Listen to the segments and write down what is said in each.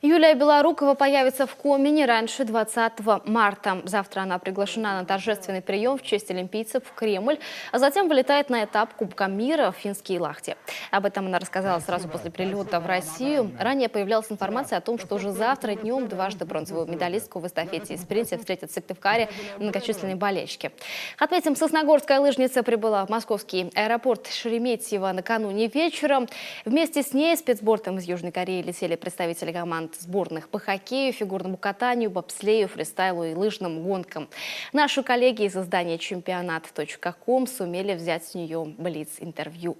Юлия Белорукова появится в Коми не раньше 20 марта. Завтра она приглашена на торжественный прием в честь олимпийцев в Кремль, а затем вылетает на этап Кубка мира в Финские Лахти. Об этом она рассказала сразу после прилета в Россию. Ранее появлялась информация о том, что уже завтра днем дважды бронзовую медалистку в эстафете и спринте встретят в Сыктывкаре многочисленные болельщики. Отметим, сосногорская лыжница прибыла в московский аэропорт Шереметьево накануне вечером. Вместе с ней спецбортом из Южной Кореи летели представители команд сборных по хоккею, фигурному катанию, бобслею, фристайлу и лыжным гонкам. Наши коллеги из издания чемпионат.ком сумели взять с нее блиц-интервью.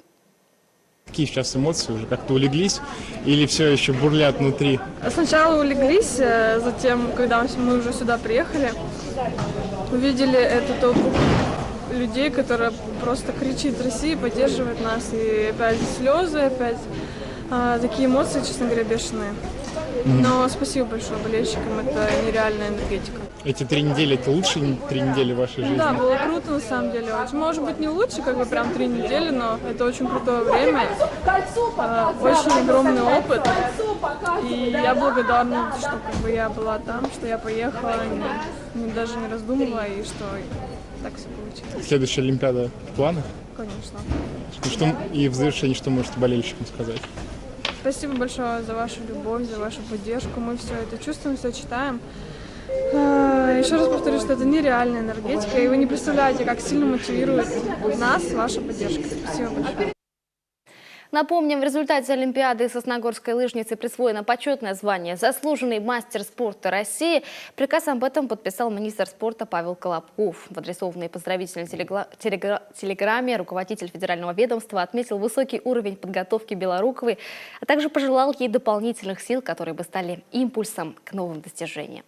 Какие сейчас эмоции, уже как-то улеглись или все еще бурлят внутри? Сначала улеглись, затем, когда мы уже сюда приехали, увидели эту толпу людей, которая просто кричит «Россия», поддерживает нас. И опять слезы, опять такие эмоции, честно говоря, бешеные. Но спасибо большое болельщикам, это нереальная энергетика. Эти 3 недели – это лучшие 3 недели вашей жизни? Да, было круто на самом деле. Может быть, не лучше, как бы прям 3 недели, но это очень крутое время, очень огромный опыт. И я благодарна, что как бы я была там, что я поехала, даже не раздумывая, и что так все получилось. Следующая Олимпиада в планах? Конечно. И в завершении, что можете болельщикам сказать? Спасибо большое за вашу любовь, за вашу поддержку. Мы все это чувствуем, все читаем. Еще раз повторю, что это нереальная энергетика, и вы не представляете, как сильно мотивирует нас ваша поддержка. Спасибо большое. Напомним, в результате Олимпиады сосногорской лыжнице присвоено почетное звание «Заслуженный мастер спорта России». Приказ об этом подписал министр спорта Павел Колобков. В адресованной поздравительной телеграмме руководитель федерального ведомства отметил высокий уровень подготовки Белоруковой, а также пожелал ей дополнительных сил, которые бы стали импульсом к новым достижениям.